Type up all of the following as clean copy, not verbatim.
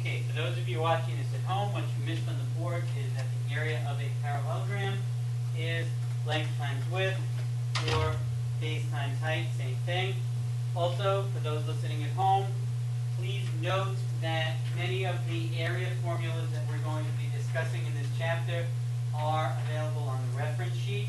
Okay, for those of you watching this at home, what you missed on the board is that the area of a parallelogram is length times width, or base times height, same thing. Also, for those listening at home, please note that many of the area formulas that we're going to be discussing in this chapter are available on the reference sheet.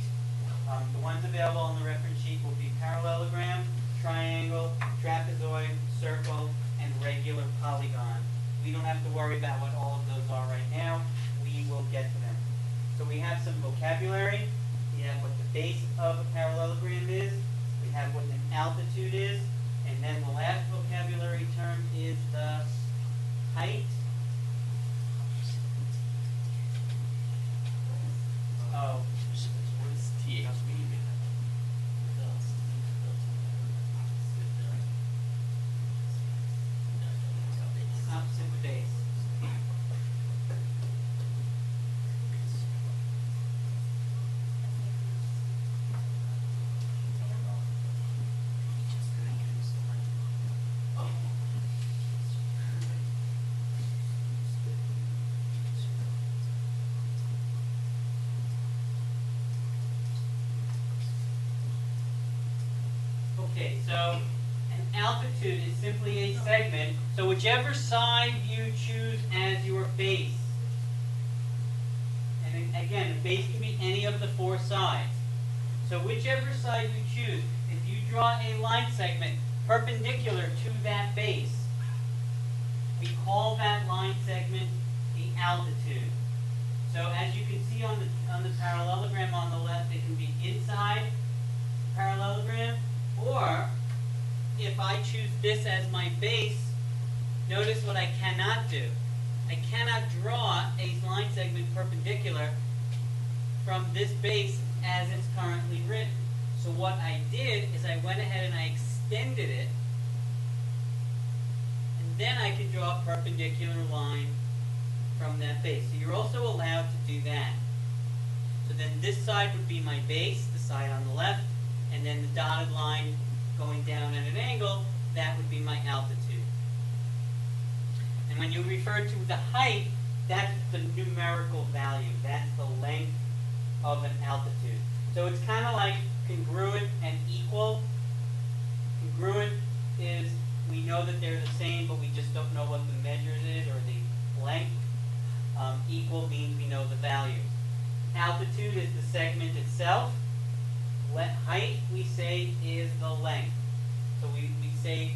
The ones available on the reference sheet will be parallelogram, triangle, trapezoid, circle, and regular polygon. We don't have to worry about what all of those are right now. We will get to them. So we have some vocabulary. We have what the base of a parallelogram is. We have what an altitude is. And then the last vocabulary term is the height. Oh. What is TH mean? Opposite base. Okay, so an altitude is simply a segment. So whichever side you choose as your base, and again, the base can be any of the four sides. So whichever side you choose, if you draw a line segment perpendicular to that base, we call that line segment the altitude. So as you can see on the parallelogram on the left, it can be inside the parallelogram, or if I choose this as my base, notice what I cannot do. I cannot draw a line segment perpendicular from this base as it's currently written. So what I did is I went ahead and I extended it, and then I can draw a perpendicular line from that base. So you're also allowed to do that. So then this side would be my base, the side on the left, and then the dotted line going down at an angle, that would be my altitude. And when you refer to the height, that's the numerical value. That's the length of an altitude. So it's kind of like congruent and equal. Congruent is we know that they're the same, but we just don't know what the measures is or the length. Equal means we know the values. Altitude is the segment itself. Height, we say, is the length. So we say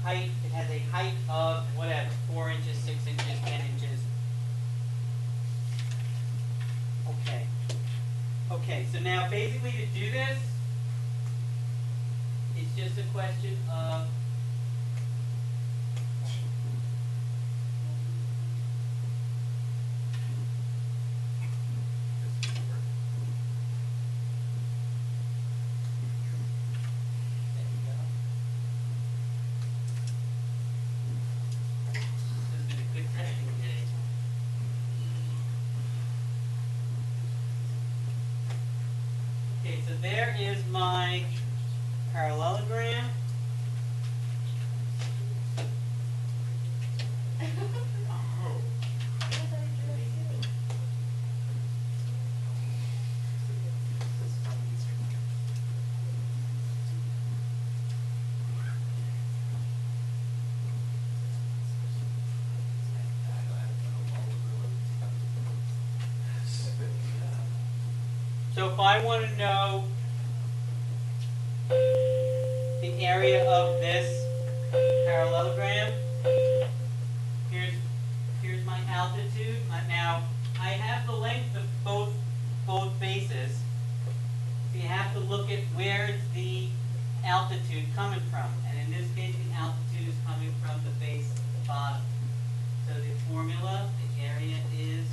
height, it has a height of whatever, 4 inches, 6 inches, 10 inches. Okay. Okay, so now basically to do this, it's just a question of so there is my parallelogram. So if I want to know the area of this parallelogram, here's my altitude. Now I have the length of both bases. So you have to look at where is the altitude coming from. And in this case, the altitude is coming from the base at the bottom. So the formula, the area is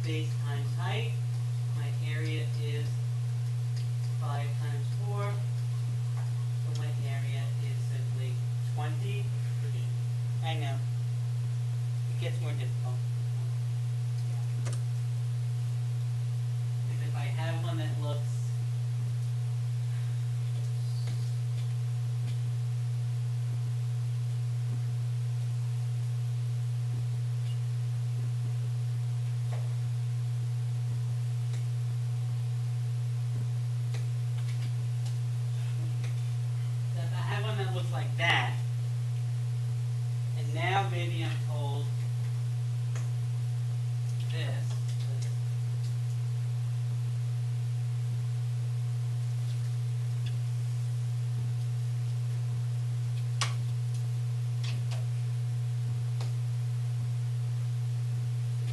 base times height. My area is 5 times 4. So my area is simply 20. I know. It gets more difficult. Because if I have one that looks looks like that. And now maybe I'm told this.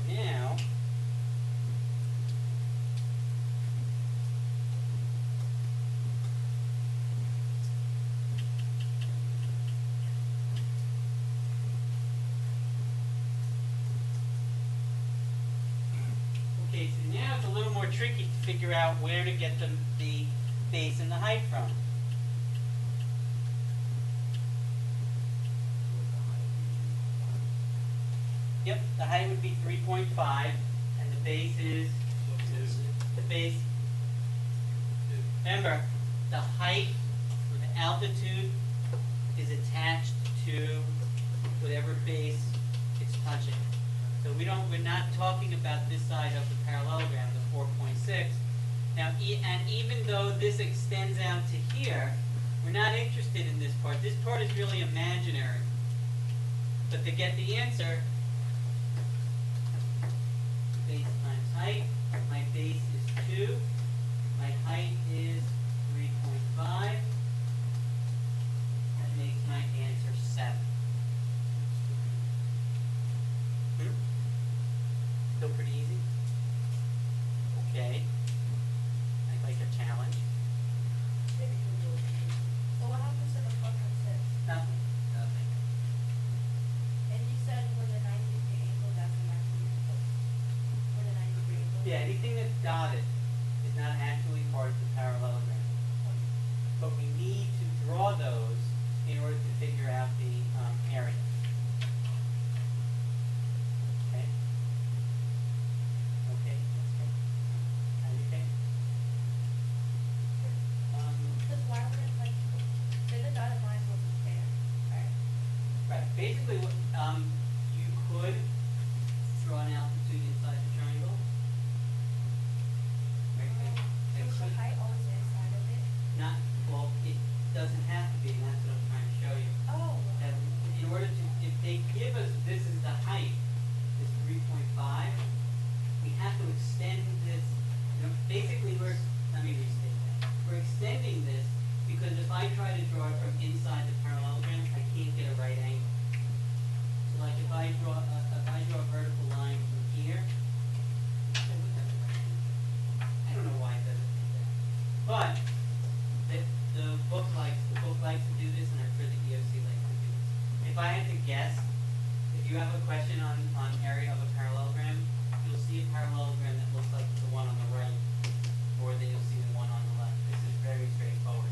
Now, okay, so now it's a little more tricky to figure out where to get the base and the height from. Yep, the height would be 3.5, and the base is, the base, remember, the height or the altitude is attached to whatever base it's touching. So we're not talking about this side of the parallelogram, the 4.6. Now, and even though this extends out to here, we're not interested in this part. This part is really imaginary. But to get the answer, base times height, my base is 2, my height is 3.5, that makes my answer 7. Still pretty easy? Okay. I'd like a challenge. Well, what happens to the 4.6? Nothing. Nothing. And you said with a 90-degree angle, that's a maximum. With a 90-degree angle? Yeah, anything that's dotted is not actually part of the parallelogram. But we need to draw those in order to figure out the area. Okay? Okay, that's good. Are you okay? Because why would it, like, say the dotted line wasn't there, right? Right. Basically, what you could draw an altitude inside the triangle. Right? It Is the could height always inside of it? not. Well, it doesn't have to be, and that's what I'm trying to show you. Oh. That in order to, if they give us this is the height, this 3.5, we have to extend this. Basically, let me restate that. We're extending this because if I try to draw it from inside the parallelogram, I can't get a right angle. So, like if I draw a vertical line from here, I don't know why it doesn't do that, but the book likes to do this, and I'm sure the EOC likes to do this. If I had to guess, if you have a question on area of a parallelogram, you'll see a parallelogram that looks like the one on the right, more than you'll see the one on the left. This is very straightforward.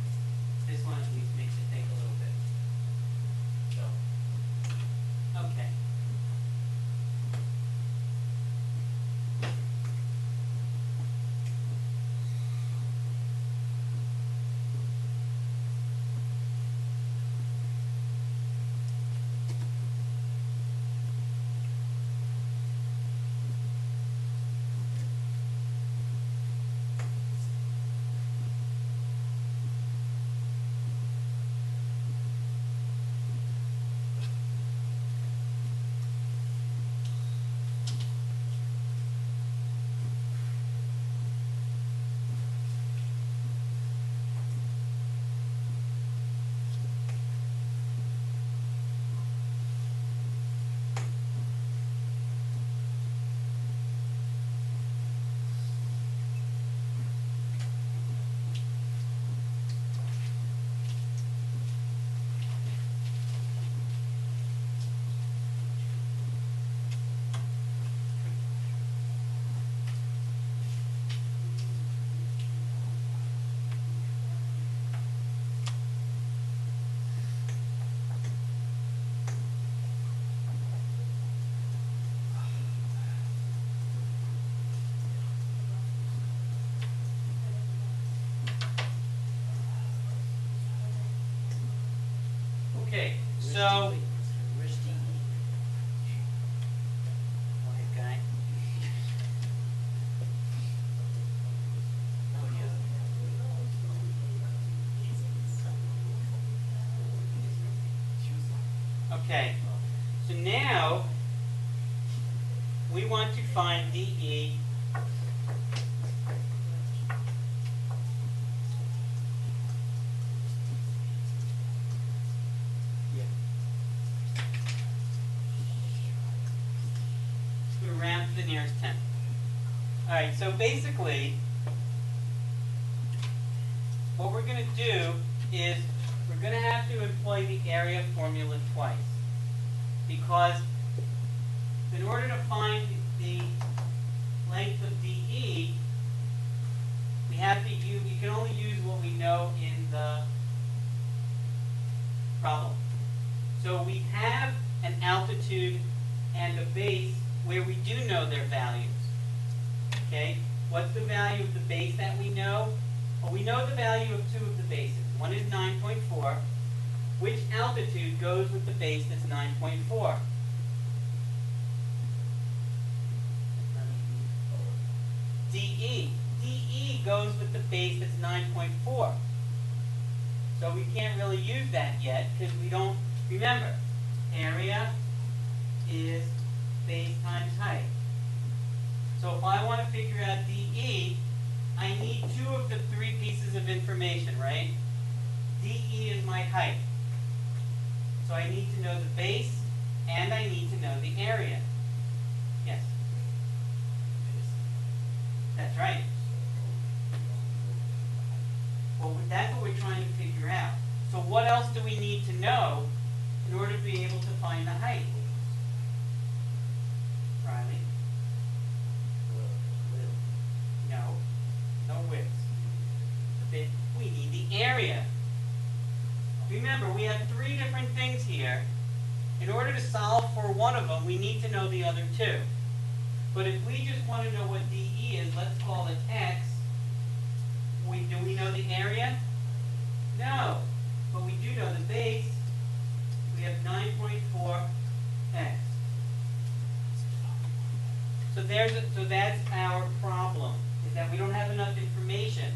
This one at least makes you think a little bit. So, okay. Okay, so. Go ahead, guy. Okay, so now we want to find DE to round to the nearest tenth. All right, so basically, what we're going to do is we're going to have to employ the area formula twice. Because in order to find the length of DE, we have to use, we can only use what we know in the problem. So we have an altitude and a base where we do know their values. Okay? What's the value of the base that we know? Well, we know the value of two of the bases. One is 9.4. Which altitude goes with the base that's 9.4? DE. DE goes with the base that's 9.4. So we can't really use that yet because we don't, remember, area is base times height. So if I want to figure out DE, I need two of the three pieces of information, right? DE is my height. So I need to know the base and I need to know the area. Yes? That's right. Well, that's what we're trying to figure out. So what else do we need to know in order to be able to find the height? Riley? No. No width. We need the area. Remember, we have three different things here. In order to solve for one of them, we need to know the other two. But if we just want to know what DE is, let's call it X. Do we know the area? No. But we do know the base. We have 9.4X. So that's our problem, is that we don't have enough information.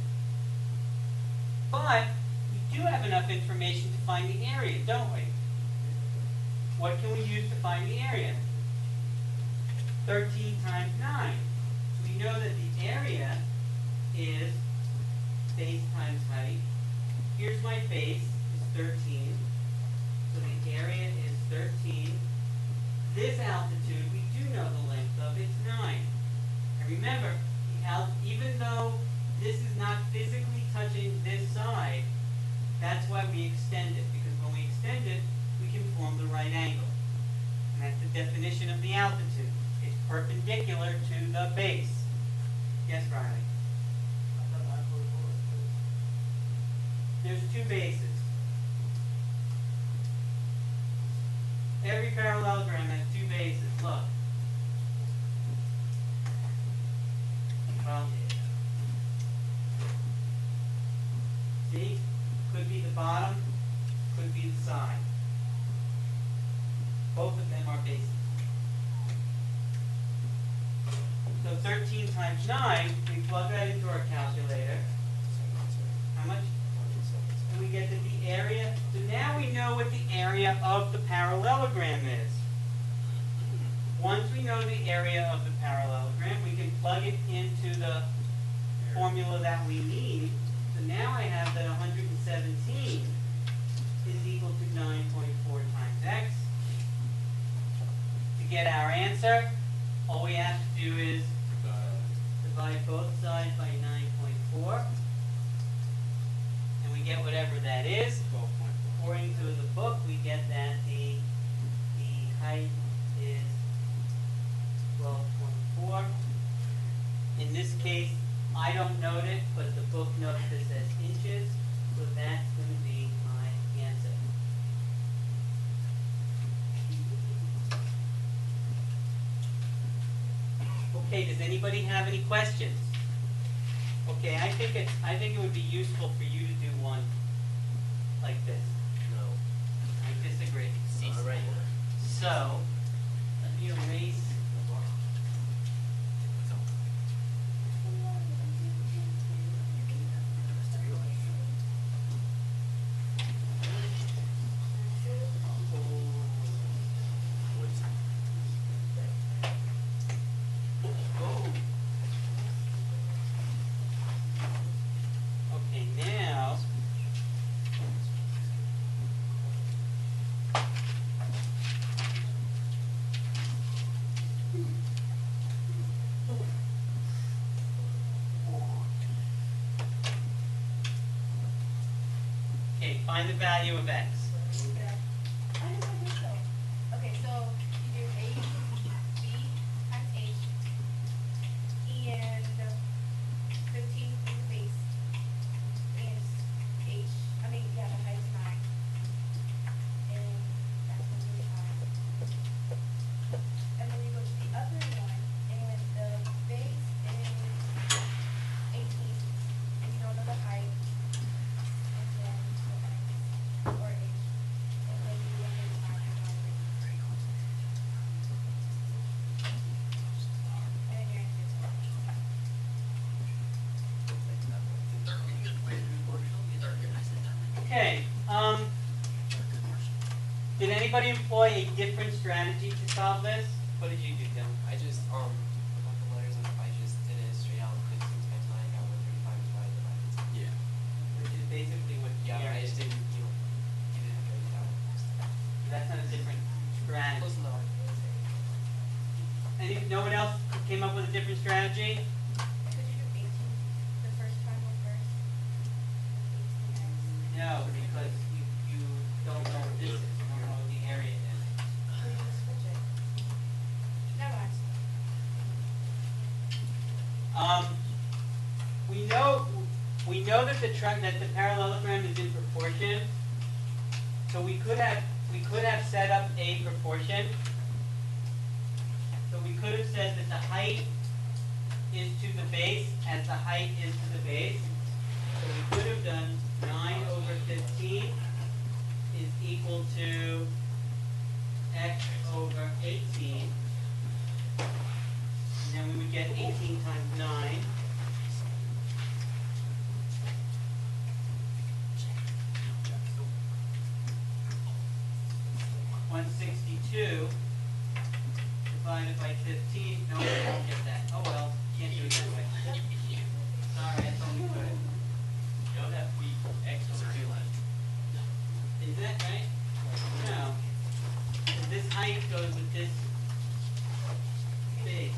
But we do have enough information to find the area, don't we? What can we use to find the area? 13 times 9. So we know that the area is base times height. Here's my base, is 13. So the area is 13. This altitude, we do know the length of, it's 9. And remember, even though this is not physically touching this side, that's why we extend it. Because when we extend it, we can form the right angle. And that's the definition of the altitude. It's perpendicular to the base. Yes, Riley? There's two bases. Every parallelogram has two bases. Look. Well, see? Could be the bottom, could be the side. Both of them are bases. So 13 times 9, we plug that into our calculator. How much? And we get that the area, so now we know what the area of the parallelogram is. Once we know the area of the parallelogram, we can plug it into the formula that we need. So now I have that 117 is equal to 9.4 times x. To get our answer, all we have to do is divide both sides by 9.4. And we get whatever that is. According to the book, we get that the height is 12.4. In this case, I don't note it, but the book notes this as inches, so that's going to be my answer. Okay, does anybody have any questions? Okay, I think it would be useful for you to do one like this. No. I disagree. All right. So, let me erase. Find the value of x. Yeah. I know I do so. Okay, so you do A, B times H, and 15 is the base, and H, I mean, yeah, the height is 9, and that's going to be high. And then you go to the other one, and the base is 18, and you don't know the height, and then the X, or H, and then you do 135 and 130. And your answer is what? Okay. Did anybody employ a different strategy to solve this? What did you do, Dylan? I just, about the letters, and I just did it straight out, 15 times 9, got 135 divided by 10. Yeah. Which is basically what Yeah, here I just is. didn't, you didn't have to write it out. That's not a different strategy. Close enough. No one else came up with a different strategy? Could you do 18, the first triangle first? 18x. No, because you don't know what this is. You don't know what the area is. Could you just switch it? Never mind. We know that the parallelogram is in proportion. So we could have set up a proportion. So we could have said that the height is to the base as the height is to the base. So we could have done 9 over 15 is equal to x over 18. And then we would get 18 times 9. 162 divided by 15. No, we won't get that. Oh well, can't do it that way. Sorry, I thought we could. You know that we X over 2 left. Is that right? No. 'Cause this height goes with this base.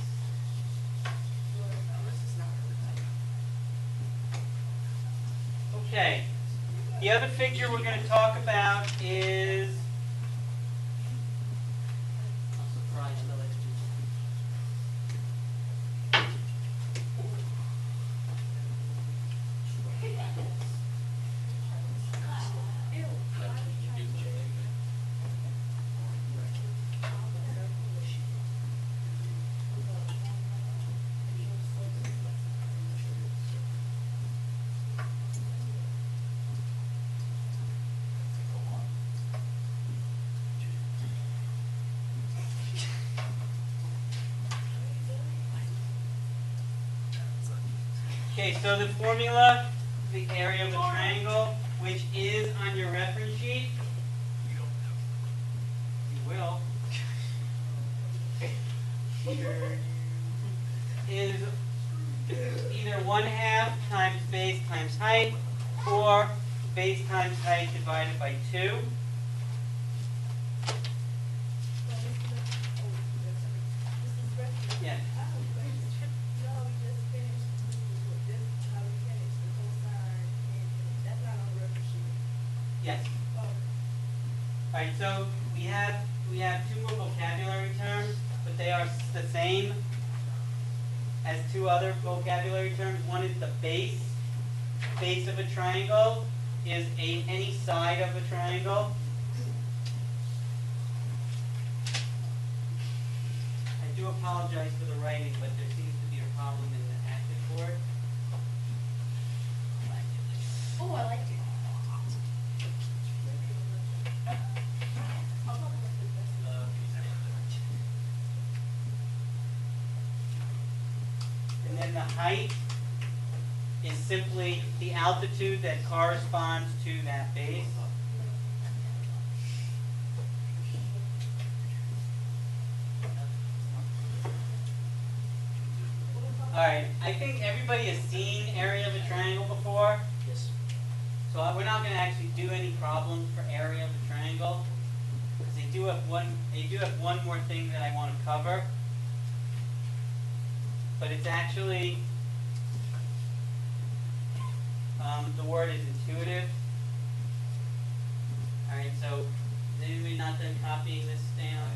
Okay. The other figure we're going to talk about is. I'll surprise you. Okay, so the formula, the area of a triangle, which is on your reference sheet. You will. Is either 1/2 times base times height, or base times height divided by 2. Yes. Yes. All right. So we have 2 more vocabulary terms, but they are the same as 2 other vocabulary terms. One is the base. Base of a triangle is any side of a triangle. I do apologize for the writing, but there seems to be a problem in the active board. Oh, I like it. And then the height is simply the altitude that corresponds to that base. Alright, I think everybody has seen area of a triangle before. Yes. So we're not going to actually do any problems for area of a triangle. Because they do have one more thing that I want to cover. But it's actually, the word is intuitive. Alright, so is anybody not done copying this down?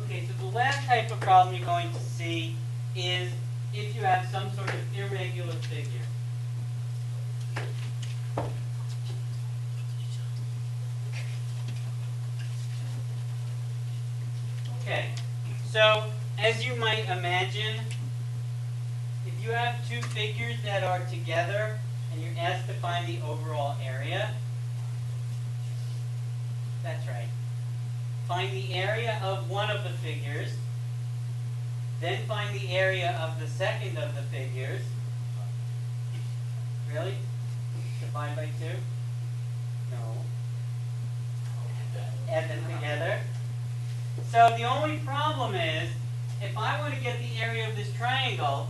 Okay, so the last type of problem you're going to see is if you have some sort of irregular figure. Okay, so as you might imagine, if you have two figures that are together and you're asked to find the overall area, that's right. Find the area of one of the figures, then find the area of the second of the figures. Really? Divide by 2? No. Add them together. So the only problem is, if I want to get the area of this triangle,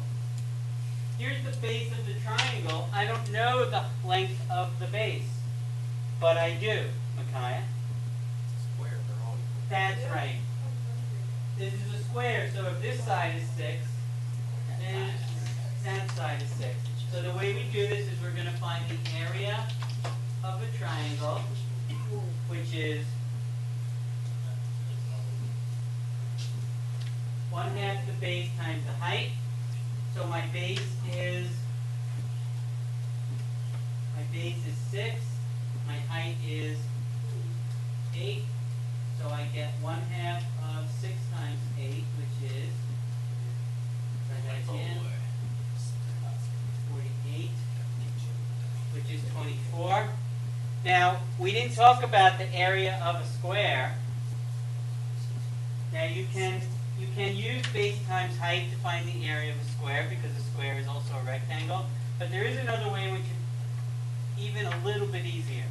here's the base of the triangle. I don't know the length of the base, but I do, Micaiah. Square, they're all equal. That's right. This is a square, so if this side is 6, then that side is 6. So the way we do this is we're going to find the area of a triangle, which is 1/2 the base times the height. So my base is 6. My height is 8. So I get 1/2 of 6 times 8, which is, try that again, 48, which is 24. Now, we didn't talk about the area of a square. Now you can use base times height to find the area of a square because a square is also a rectangle. But there is another way which is even a little bit easier.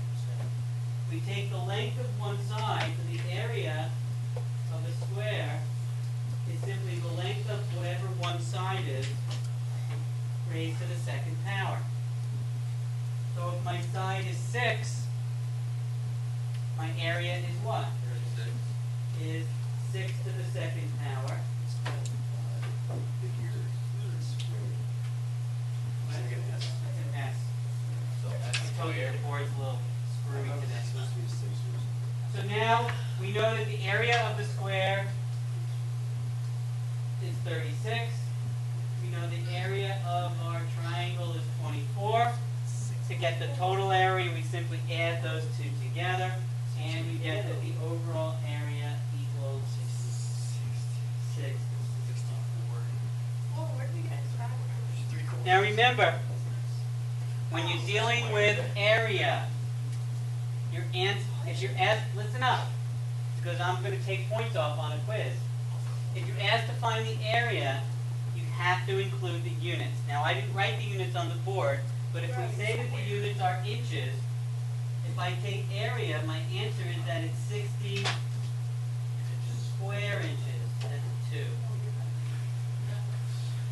We take the length of one side, so the area of a square is simply the length of whatever one side is raised to the second power. So if my side is 6, my area is what? Is 6 to the second power. That's an S. I told you the board's a little screwy today. So now we know that the area of the square is 36. We know the area of our triangle is 24. To get the total area, we simply add those two together, and we get that the overall area equals 6. Oh, where did we get that? Now remember, when you're dealing with area, if you're asked, listen up, because I'm going to take points off on a quiz. If you're asked to find the area, you have to include the units. Now I didn't write the units on the board, but if we say that the units are inches, if I take area, my answer is that it's 60 square inches. That's 2.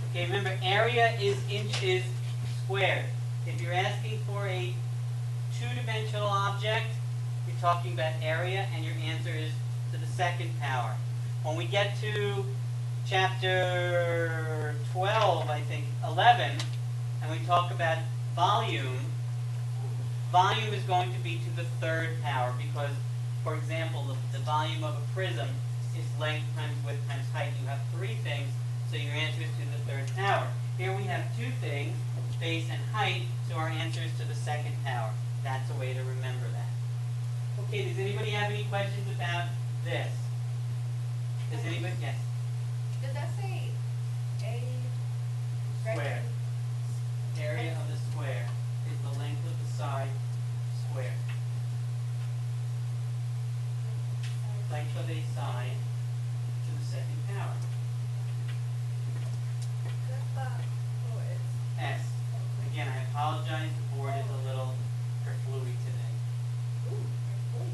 Okay, remember, area is inches squared. If you're asking for a two-dimensional object, you're talking about area, and your answer is to the second power. When we get to chapter 12, I think, 11, and we talk about volume, volume is going to be to the third power because, for example, the volume of a prism is length times width times height. You have 3 things, so your answer is to the third power. Here we have 2 things, base and height, so our answer is to the second power. That's a way to remember that. Okay, does anybody have any questions about this? Does anybody? Yes. Does that say a Square. Area of the square is the length of the side squared. Length of a side to the second power.